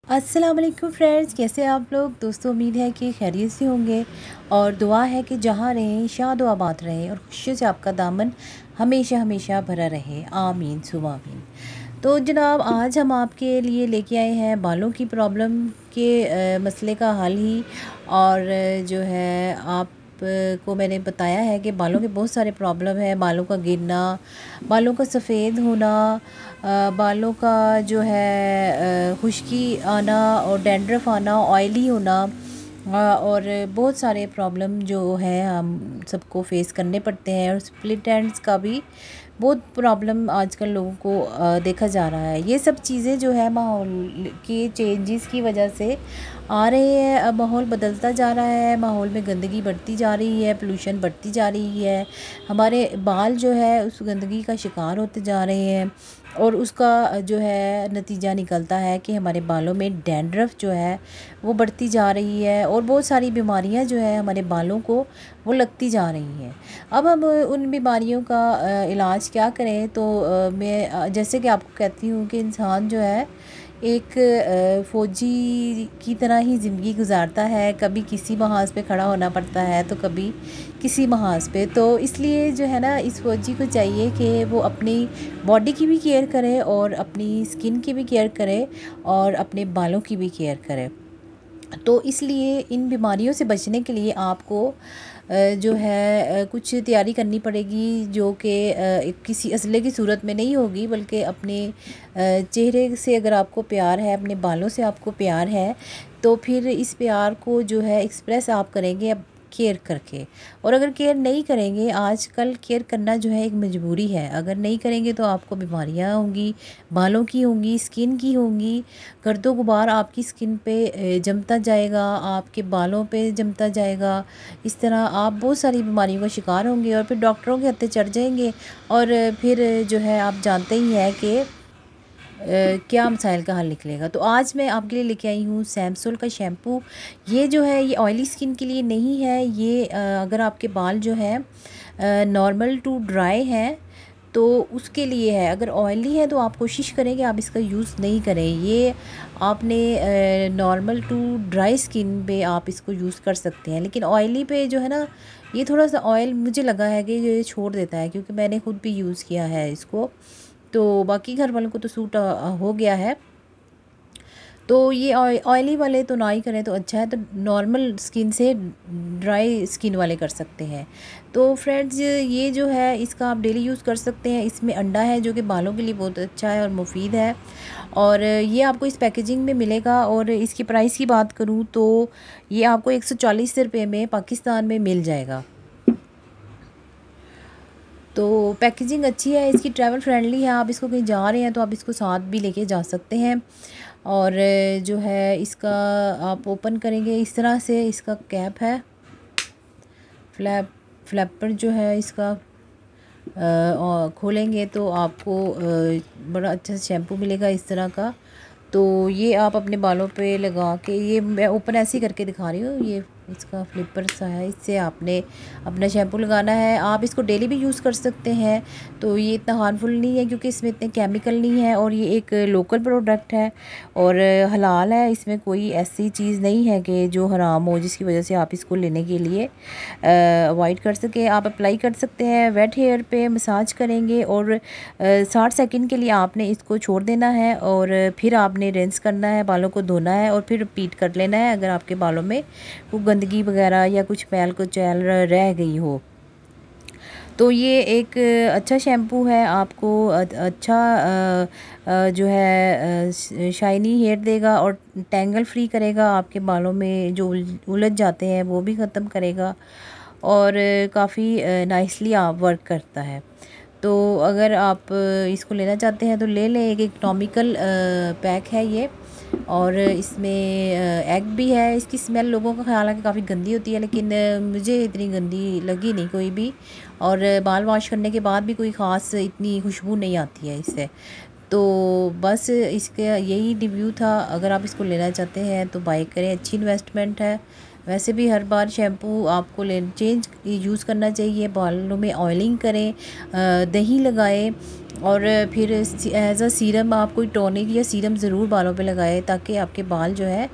अस्सलाम वालेकुम फ्रेंड्स, कैसे आप लोग दोस्तों। उम्मीद है कि खैरियत से होंगे और दुआ है कि जहाँ रहें शाद व आबाद रहें और खुशियों से आपका दामन हमेशा हमेशा भरा रहे। आमीन सुमा आमीन। तो जनाब, आज हम आपके लिए लेके आए हैं बालों की प्रॉब्लम के मसले का हल ही। और जो है आप को मैंने बताया है कि बालों के बहुत सारे प्रॉब्लम है। बालों का गिरना, बालों का सफ़ेद होना, बालों का जो है खुश्की आना और डैंड्रफ आना, ऑयली होना, और बहुत सारे प्रॉब्लम जो है हम सबको फेस करने पड़ते हैं। और स्प्लिट एंड्स का भी बहुत प्रॉब्लम आजकल लोगों को देखा जा रहा है। ये सब चीज़ें जो है माहौल के चेंजेस की वजह से आ रहे हैं। अब माहौल बदलता जा रहा है, माहौल में गंदगी बढ़ती जा रही है, पोल्यूशन बढ़ती जा रही है। हमारे बाल जो है उस गंदगी का शिकार होते जा रहे हैं और उसका जो है नतीजा निकलता है कि हमारे बालों में डैंड्रफ जो है वो बढ़ती जा रही है और बहुत सारी बीमारियां जो है हमारे बालों को वो लगती जा रही हैं। अब हम उन बीमारियों का इलाज क्या करें। तो मैं जैसे कि आपको कहती हूँ कि इंसान जो है एक फ़ौजी की तरह ही ज़िंदगी गुजारता है। कभी किसी महाज पे खड़ा होना पड़ता है तो कभी किसी महाज पे। तो इसलिए जो है ना, इस फ़ौजी को चाहिए कि वो अपनी बॉडी की भी केयर करे और अपनी स्किन की भी केयर करे और अपने बालों की भी केयर करे। तो इसलिए इन बीमारियों से बचने के लिए आपको जो है कुछ तैयारी करनी पड़ेगी, जो कि किसी असले की सूरत में नहीं होगी, बल्कि अपने चेहरे से अगर आपको प्यार है, अपने बालों से आपको प्यार है, तो फिर इस प्यार को जो है एक्सप्रेस आप करेंगे अब केयर करके। और अगर केयर नहीं करेंगे, आजकल केयर करना जो है एक मजबूरी है। अगर नहीं करेंगे तो आपको बीमारियां होंगी, बालों की होंगी, स्किन की होंगी। गर्दो गुबार आपकी स्किन पे जमता जाएगा, आपके बालों पे जमता जाएगा। इस तरह आप बहुत सारी बीमारियों का शिकार होंगे और फिर डॉक्टरों के हत्थे चढ़ जाएंगे। और फिर जो है आप जानते ही हैं कि क्या मसाइल का हल निकलेगा। तो आज मैं आपके लिए लेके आई हूँ सैमसोल का शैम्पू। ये जो है ये ऑयली स्किन के लिए नहीं है। ये अगर आपके बाल जो है नॉर्मल टू ड्राई हैं तो उसके लिए है। अगर ऑयली है तो आप कोशिश करें कि आप इसका यूज़ नहीं करें। ये आपने नॉर्मल टू ड्राई स्किन पे आप इसको यूज़ कर सकते हैं, लेकिन ऑयली पे जो है ना, ये थोड़ा सा ऑयल मुझे लगा है कि ये छोड़ देता है, क्योंकि मैंने खुद भी यूज़ किया है इसको। तो बाकी घर वालों को तो सूट हो गया है। तो ये ऑयली वाले तो ना ही करें तो अच्छा है। तो नॉर्मल स्किन से ड्राई स्किन वाले कर सकते हैं। तो फ्रेंड्स, ये जो है इसका आप डेली यूज़ कर सकते हैं। इसमें अंडा है जो कि बालों के लिए बहुत अच्छा है और मुफीद है। और ये आपको इस पैकेजिंग में मिलेगा। और इसकी प्राइस की बात करूँ तो ये आपको 140 रुपये में पाकिस्तान में मिल जाएगा। तो पैकेजिंग अच्छी है इसकी, ट्रैवल फ्रेंडली है। आप इसको कहीं जा रहे हैं तो आप इसको साथ भी लेके जा सकते हैं। और जो है इसका आप ओपन करेंगे इस तरह से, इसका कैप है, फ्लैपर जो है इसका और खोलेंगे तो आपको बड़ा अच्छा शैम्पू मिलेगा इस तरह का। तो ये आप अपने बालों पे लगा के, ये मैं ओपन ऐसे ही करके दिखा रही हूँ, ये इसका फ्लिपर सा है, इससे आपने अपना शैम्पू लगाना है। आप इसको डेली भी यूज़ कर सकते हैं। तो ये इतना हार्मफुल नहीं है क्योंकि इसमें इतने केमिकल नहीं है और ये एक लोकल प्रोडक्ट है और हलाल है। इसमें कोई ऐसी चीज़ नहीं है कि जो हराम हो जिसकी वजह से आप इसको लेने के लिए अवॉइड कर सके। आप अप्लाई कर सकते हैं, वेट हेयर पे मसाज करेंगे और 60 सेकंड के लिए आपने इसको छोड़ देना है और फिर आपने रिंस करना है, बालों को धोना है और फिर रिपीट कर लेना है अगर आपके बालों में वो गंदगी वगैरह या कुछ मैल कुचैल रह गई हो। तो ये एक अच्छा शैम्पू है, आपको अच्छा जो है शाइनी हेयर देगा और टैंगल फ्री करेगा। आपके बालों में जो उलझ जाते हैं वो भी ख़त्म करेगा और काफ़ी नाइसली आप वर्क करता है। तो अगर आप इसको लेना चाहते हैं तो ले लें। एक इकोनॉमिकल पैक है ये और इसमें एग भी है। इसकी स्मेल लोगों का ख्याल है कि काफ़ी गंदी होती है, लेकिन मुझे इतनी गंदी लगी नहीं कोई भी। और बाल वॉश करने के बाद भी कोई ख़ास इतनी खुशबू नहीं आती है इससे। तो बस इसका यही रिव्यू था। अगर आप इसको लेना चाहते हैं तो बाय करें, अच्छी इन्वेस्टमेंट है। वैसे भी हर बार शैम्पू आपको ले चेंज यूज़ करना चाहिए। बालों में ऑयलिंग करें, दही लगाएं और फिर एज अ सीरम आप कोई टॉनिक या सीरम ज़रूर बालों पे लगाएं, ताकि आपके बाल जो है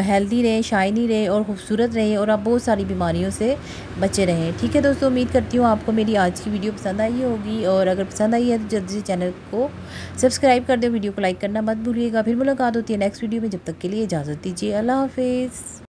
हेल्दी रहे, शाइनी रहे और ख़ूबसूरत रहे और आप बहुत सारी बीमारियों से बचे रहें। ठीक है दोस्तों, उम्मीद करती हूँ आपको मेरी आज की वीडियो पसंद आई होगी, और अगर पसंद आई है तो जल्दी से चैनल को सब्सक्राइब कर दो, वीडियो को लाइक करना मत भूलिएगा। फिर मुलाकात होती है नेक्स्ट वीडियो में, जब तक के लिए इजाज़त दीजिए। अल्लाह हाफिज़।